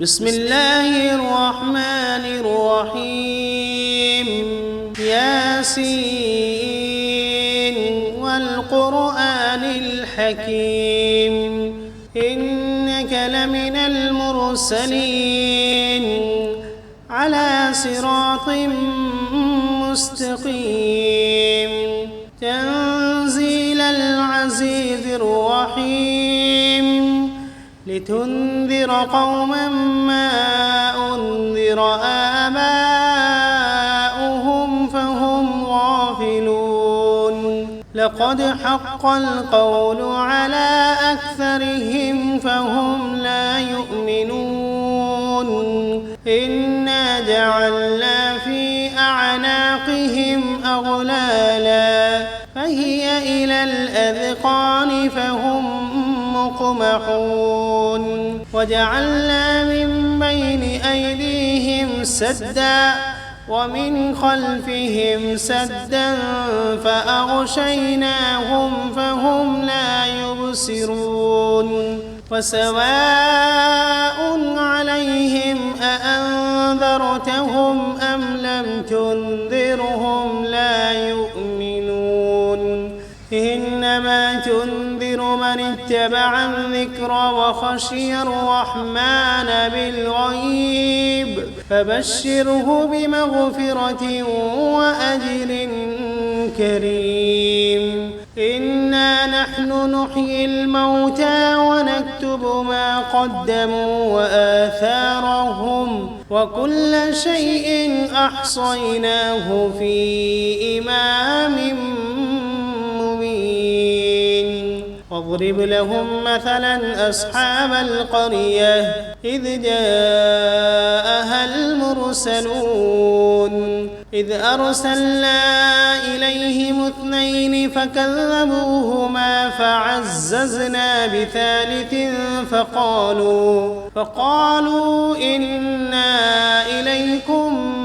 بسم الله الرحمن الرحيم ياسين والقرآن الحكيم إنك لمن المرسلين على صراط مستقيم تنزيل العزيز الرحيم لتنذر قوما ما أنذر آباؤهم فهم غافلون لقد حق القول على أكثرهم فهم لا يؤمنون إنا جعلنا في أعناقهم أغلالا فهي إلى الأذقان فهم مقمحون وجعلنا من بين أيديهم سدا ومن خلفهم سدا فأغشيناهم فهم لا يبصرون وسواء عليهم أأنذرتهم أم لم تنذرهم لا يؤمنون إنما تنذر من اتبع الذكر وخشي الرحمن بالغيب فبشره بمغفرة وأجر كريم إنا نحن نحيي الموتى ونكتب ما قدموا وآثارهم وكل شيء أحصيناه في إمام واضرب لهم مثلا أصحاب القرية إذ جاءها المرسلون إذ أرسلنا إليهم 2 فكذبوهما فعززنا بثالث فقالوا إنا إليكم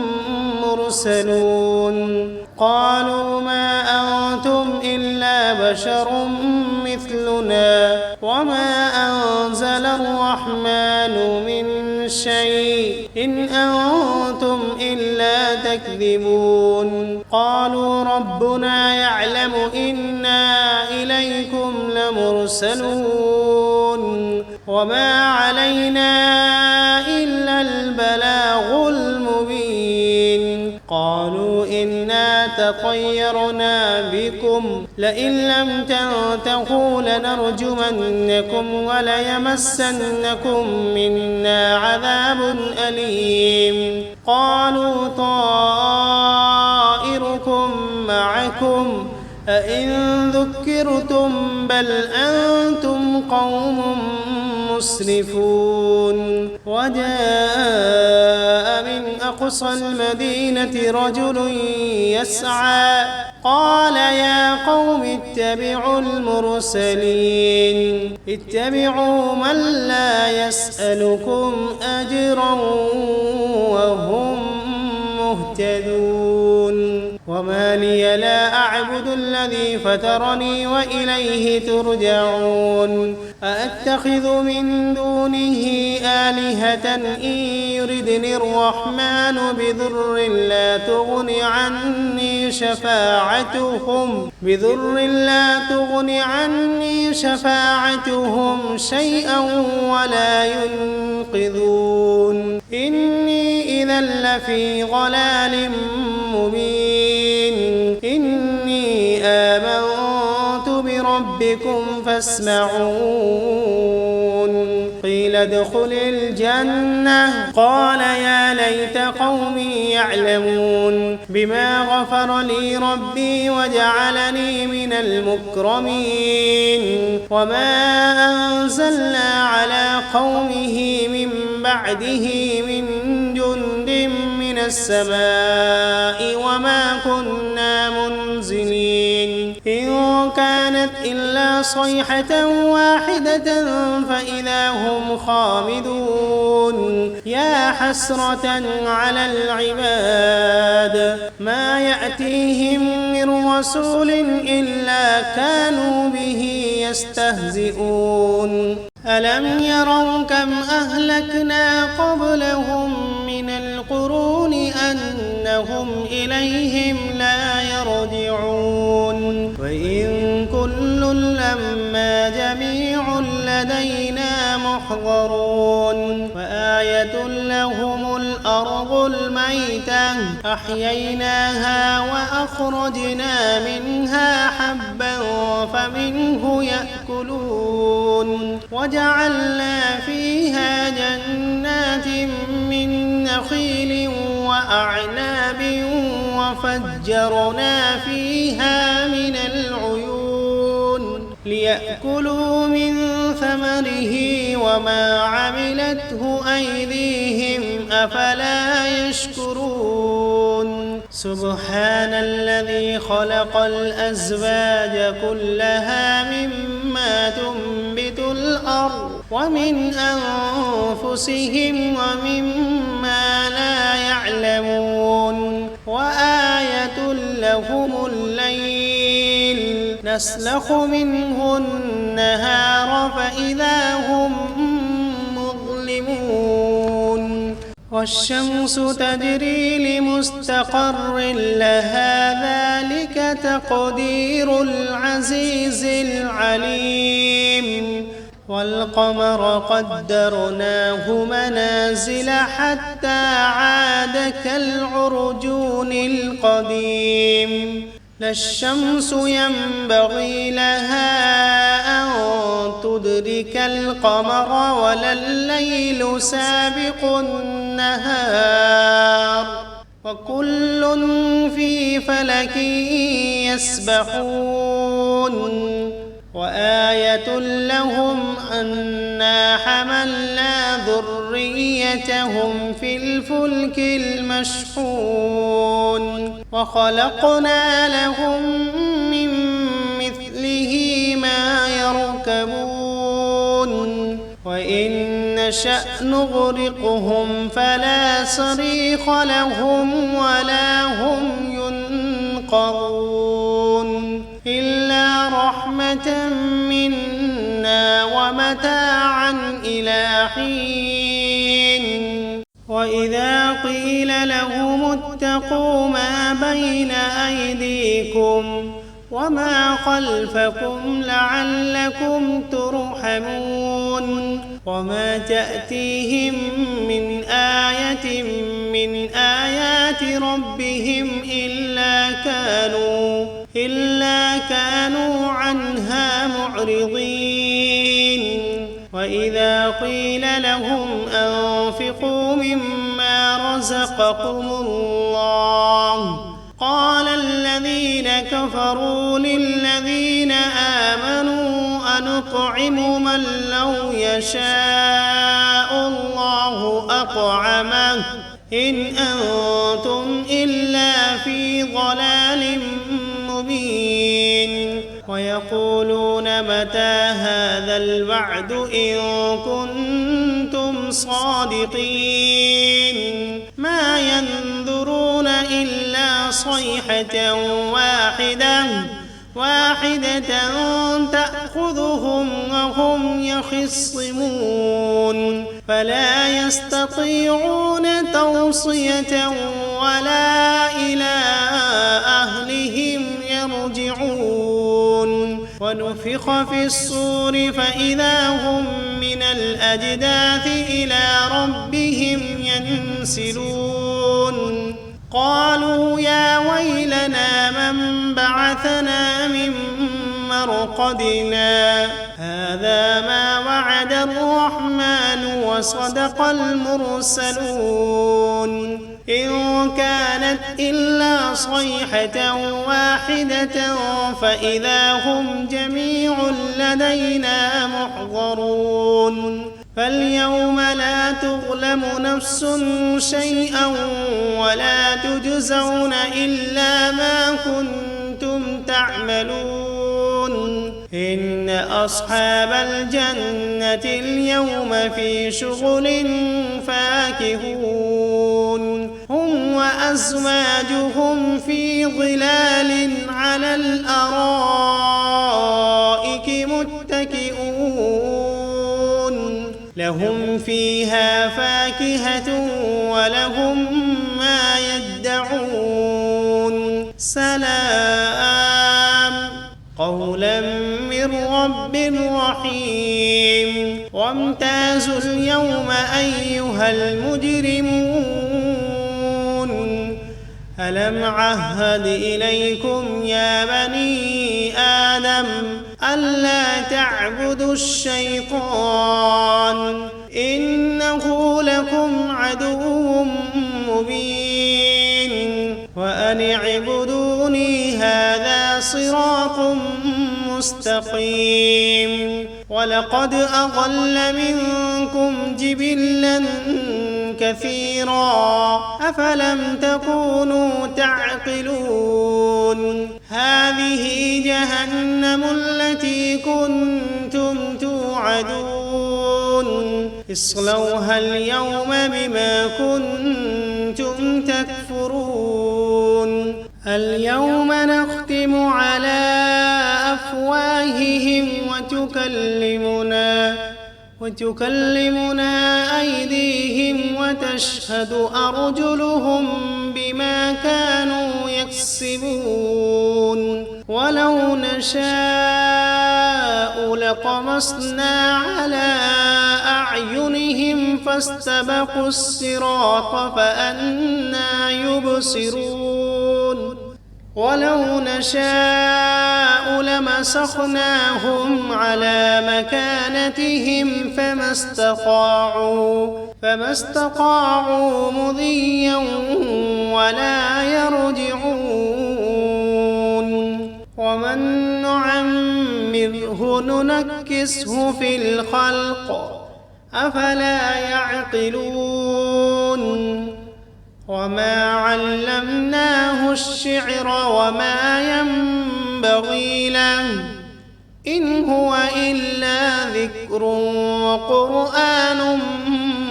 مرسلون قالوا ما أنتم إلا بشر مثلنا وما أنزل الرحمن من شيء إن أنتم إلا تكذبون قالوا ربنا يعلم إنا إليكم لمرسلون وما علينا إلا البلاغ المبين قالوا إنا تطيرنا بكم لئن لم تنتهوا لنرجمنكم وليمسنكم منا عذاب أليم قالوا طائركم معكم أئن ذكرتم بل أنتم قوم مسرفون وجاء من أقصى المدينة رجل يسعى قال يا قوم اتبعوا المرسلين اتبعوا من لا يسألكم أجرا وهم مهتدون وما لي لا أعبد الذي فطرني وإليه ترجعون أأتخذ من دونه آلهة إن يردني الرحمن بضر لا تغن عني شفاعتهم شيئا ولا ينقذون إني إذا لفي ضلال مبين إني آمنت بربكم فاسمعون قيل ادخل الجنة قال يا ليت قومي يعلمون بما غفر لي ربي وجعلني من المكرمين وما أنزلنا على قومه من بعده من جند من السماء وما كنا منزلين إن كانت إلا صيحة واحدة فإذا هم خامدون يا حسرة على العباد ما يأتيهم من رسول إلا كانوا به يستهزئون ألم يروا كم أهلكنا قبلهم من القرون أنهم إليهم لا يرجعون وإن كل لما جميع لدينا محضرون وآية لهم الأرض الميتة أحييناها وأخرجنا منها حبا فمنه يأكلون وجعلنا فيها جنات من نخيل وأعناب وفجرنا فيها من العيون ليأكلوا من ثمره وما عملته أيديهم أفلا يشكرون سبحان الذي خلق الأزواج كلها مما تنبت الأرض ومن أنفسهم ومما لا يعلمون وآية لهم الليل نسلخ منه النهار فإذا هم مظلمون والشمس تجري لمستقر لها ذلك تقدير العزيز العليم والقمر قدرناه منازل حتى عاد كالعرجون القديم لا الشمس ينبغي لها أن تدرك القمر ولا الليل سابق النهار وكل في فلك يسبحون وآية لهم أنا حملنا ذريتهم في الفلك المشحون وخلقنا لهم من مثله ما يركبون وإن نشأ نغرقهم فلا صريخ لهم ولا هم ينقذون إلا رحمة منا ومتاعا إلى حين وإذا قيل لهم اتقوا ما بين أيديكم وما خلفكم لعلكم ترحمون وما تأتيهم من آية من آيات ربهم إلا كانوا عنها معرضين وإذا قيل لهم أنفقوا مما رزقكم الله قال الذين كفروا للذين آمنوا أنطعم من لو يشاء الله أطعمه إن أنتم إلا في ضلال مبين ويقولون متى هذا الوعد إن كنتم صادقين ما ينظرون إلا صيحة واحدة تأخذهم وهم يخصمون فلا يستطيعون توصية ولا إلى أهلهم يرجعون ونفخ في الصور فإذا هم من الأجداث إلى ربهم ينسلون قالوا يا ويلنا من بعثنا من مرقدنا هذا ما وعد الرحمن وصدق المرسلون إن كانت إلا صيحة واحدة فإذا هم جميع لدينا محضرون فاليوم لا تظلم نفس شيئا ولا تجزون إلا ما كنتم تعملون إن أصحاب الجنة اليوم في شغل فاكهون هم وأزواجهم في ظلال على الأرائك متكئون فيها فاكهة ولهم ما يدعون سلام قولا من رب رحيم وامتازوا اليوم أيها المجرمون ألم عهد إليكم يا بني آدم ألا تعبدوا الشيطان إنه لكم عدو مبين وأن اعبدوني هذا صراط مستقيم ولقد أضل منكم جبلا كثيرا أفلم تكونوا تعقلون هذه جهنم التي كنتم توعدون اصلوها اليوم بما كنتم تكفرون اليوم نختم على أفواههم وتكلمنا أيديهم وتشهد أرجلهم بما كانوا يكسبون ولو نشاء لطمسنا على أعينهم فاستبقوا الصراط فأنى يبصرون ولو نشاء لمسخناهم على مكانتهم فما استطاعوا مضيا ولا يرجعون ومن نعمره ننكسه في الخلق أفلا يعقلون وما علمناه الشعر وما ينبغي له إن هو إلا ذكر وقرآن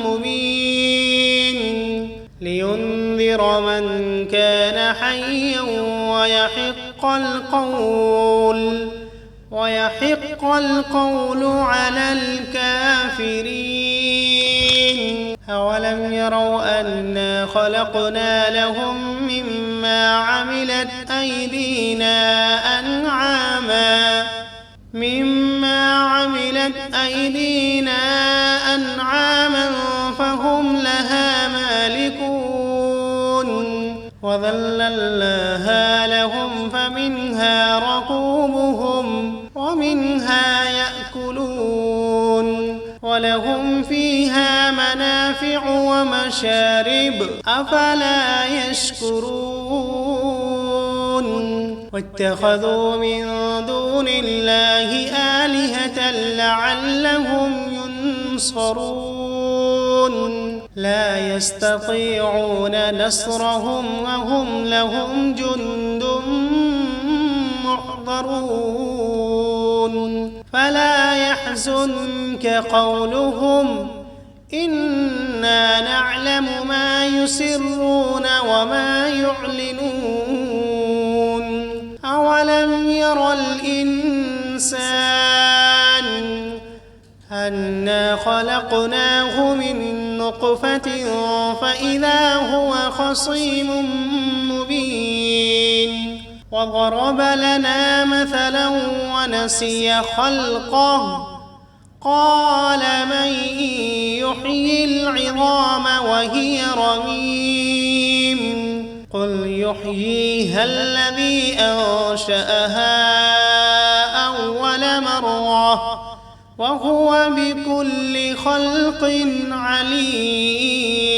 مبين لينذر من كان حيا ويحق القول على الكافرين أولم يروا أنا خلقنا لهم مما عملت أيدينا أنعاما فهم لها مالكون وذللناها لهم فمنها ركوبهم ومنها يأكلون ولهم فيها منافع ومشارب أفلا يشكرون واتخذوا من دون الله آلهة لعلهم ينصرون لا يستطيعون نصرهم وهم لهم جند محضرون فلا يحزنك قولهم إنا نعلم ما يسرون وما يعلنون أولم ير الإنسان أنا خلقناه من نطفة فإذا هو خصيم مبين وضرب لنا مثلا ونسي خلقه قال من يحيي العظام وهي رميم قل يحييها الذي أنشأها أول مرة وهو بكل خلق عليم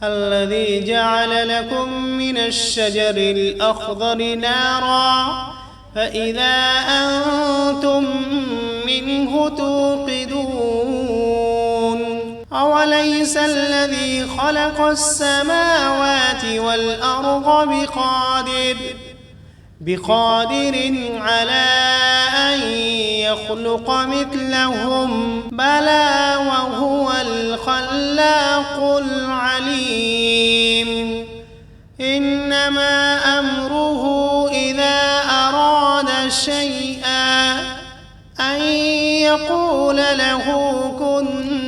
الذي جعل لكم من الشجر الأخضر نارا فإذا أنتم منه توقدون أوليس الذي خلق السماوات والأرض بقادر على أن يخلق مثلهم بلى وهو الخلاق العليم إنما أمره إذا أراد شيئا أن يقول له كن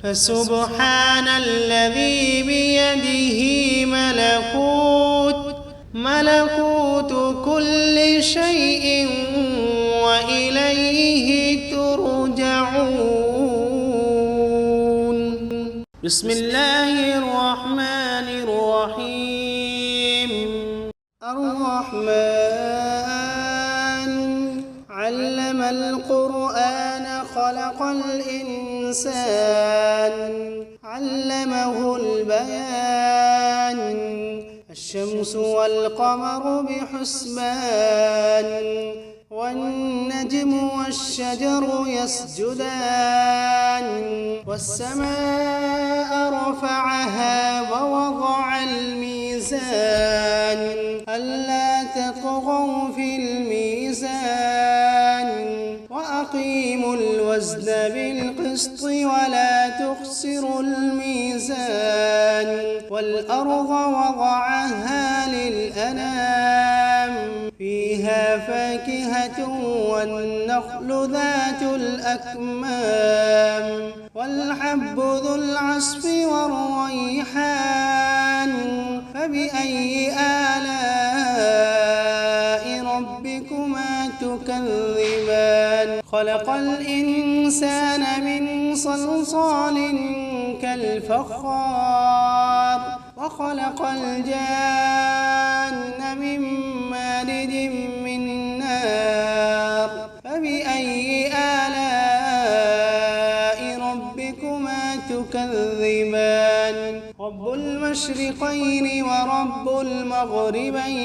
فسبحان الذي بيده ملكوت كل شيء وإليه ترجعون. بسم الله الرحمن الرحيم. الرحمن علم القرآن خلق الإنسان علمه البيان الشمس والقمر بحسبان والنجم والشجر يسجدان والسماء رفعها ووضع الميزان ألا تطغوا في الميزان وأقيموا الوزن بالقسط ولا تخسروا الميزان والأرض وضعها للأنام فيها فاكهة والنخل ذات الأكمام والحب ذو العصف والريحان فبأي آلاء ربكما تكذبان خلق الإنسان من صلصال كالفخار وخلق الجان من مارج من نار فبأي آلاء ربكما تكذبان رب المشرقين ورب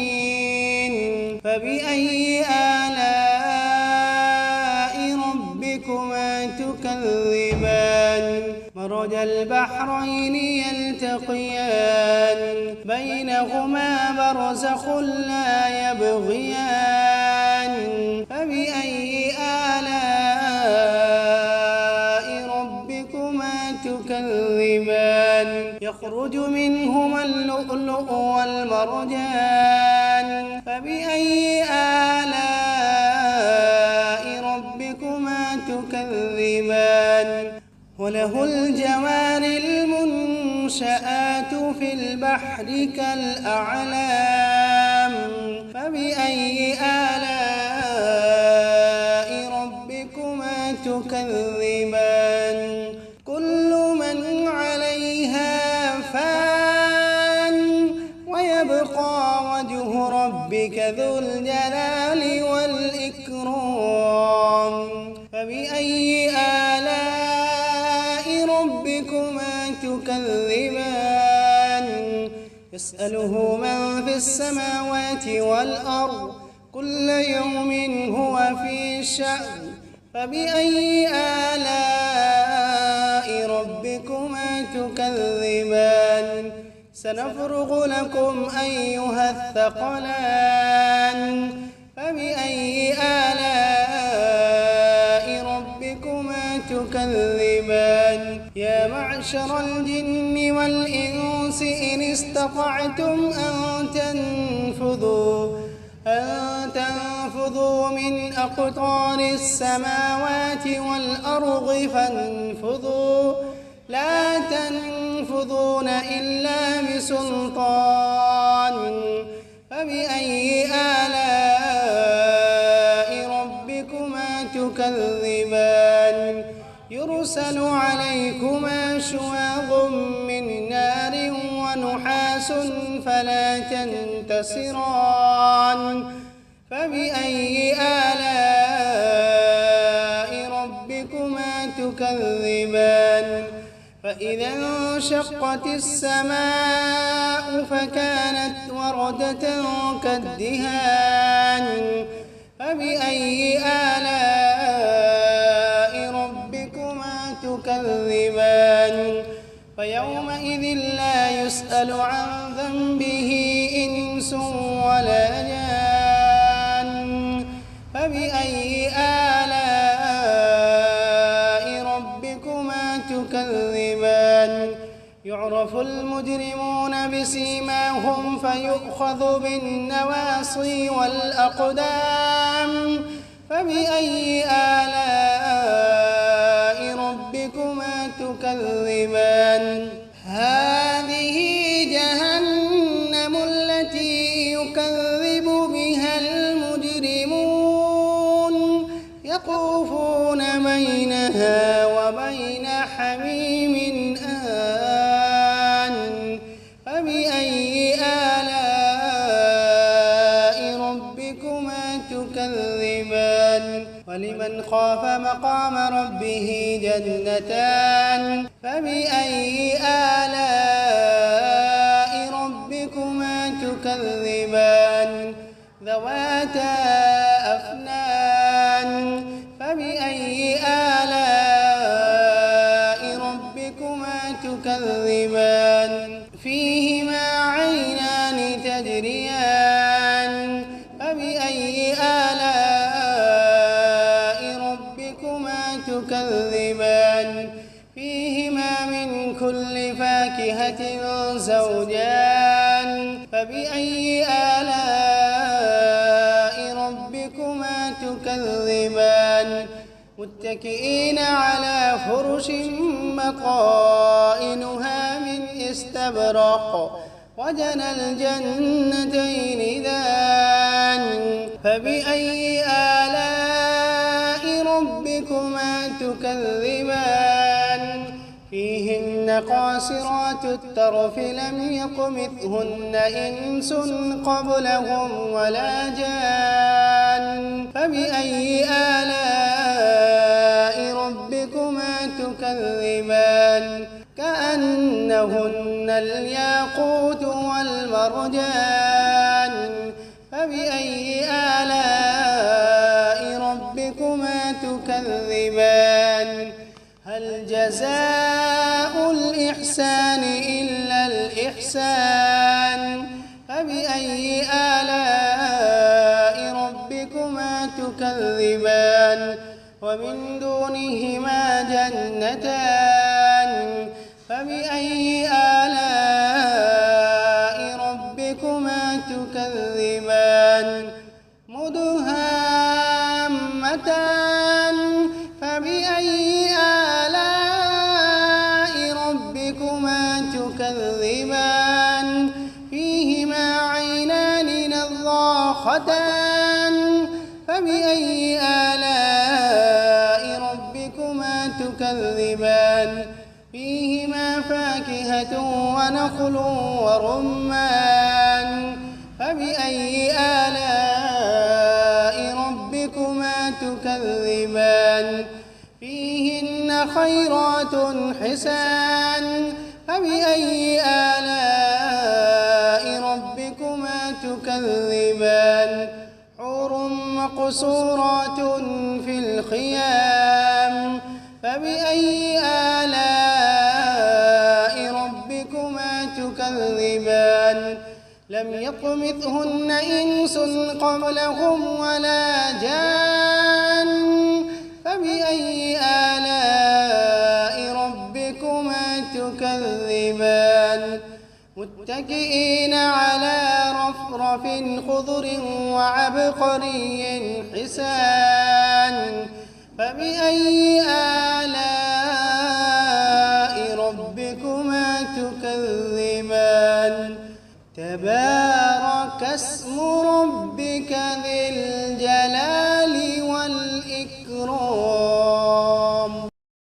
المغربين فبأي آلاء ربكما تكذبان مرج البحرين يلتقيان بينهما برزخ لا يبغيان فبأي آلاء ربكما تكذبان يخرج منهما اللؤلؤ والمرجان فبأي آلاء ربكما تكذبان وله الجوار المنشآت في البحر كالأعلام فبأي آلاء ربكما تكذبان كل من عليها فان ويبقى وجه ربك ذو الجلال والإكرام فبأي آلاء ربكما تكذبان يسأله من في السماوات والأرض كل يوم هو في شأن فبأي آلاء ربكما تكذبان سنفرغ لكم أيها الثقلان فبأي آلاء ربكما تكذبان يا معشر الجن والإنس إن استطعتم أن تنفذوا من أقطار السماوات والأرض فانفذوا لا تنفذون إلا بسلطان فبأي آلاء ربكما تكذبان يرسل عليكما شواظ من نار ونحاس فلا تنتصران فبأي آلاء ربكما تكذبان فإذا انشقت السماء فكانت وردة كالدهان فبأي آلاء ربكما تكذبان فيومئذ لا يسأل عن ذنبه إنس ولا جان فبأي آلاء ربكما تكذبان يعرف المجرمون بسيماهم فيؤخذ بالنواصي والأقدام فبأي آلاء ربكما ربكما تكذبان هذه جهنم التي يكذب بها المجرمون يطوفون بينها وبين حميم آن فبأي آلاء ربكما تكذبان ولمن خاف مقام ربه جنتان فبأي آلاء ربكما تكذبان ذواتا أفنان فبأي آلاء ربكما تكذبان فيهما عينان تجريان فبأي آلاء ربكما تكذبان فيهما من كل فاكهة زوجان فبأي آلاء ربكما تكذبان متكئين على فرش بطائنها من استبرق وجنى الجنتين دان فبأي آلاء ربكما تكذبان فيهن قاصرات الطرف لم يطمثهن إنس قبلهم ولا جان فبأي آلاء ربكما تكذبان كأنهن الياقوت والمرجان فبأي آلاء ربكما تكذبان هل جزاء الإحسان إلا الإحسان فبأي آلاء ربكما تكذبان ومن دونهما جنتان فبأي آلاء ربكما تكذبان مدهامتان فبأي آلاء ربكما تكذبان فيهما عينان نضاختان فبأي آلاء ربكما تكذبان فيهما فاكهة ونخل ورمان فبأي آلاء ربكما تكذبان فيهن خيرات حسان فبأي آلاء ربكما تكذبان حور مقصورات في الخيام فبأي آلاء ربكما تكذبان لم يطمثهن إنس قبلهم ولا جان فبأي آلاء ربكما تكذبان متكئين على رفرف خضر وعبقري حسان فبأي آلاء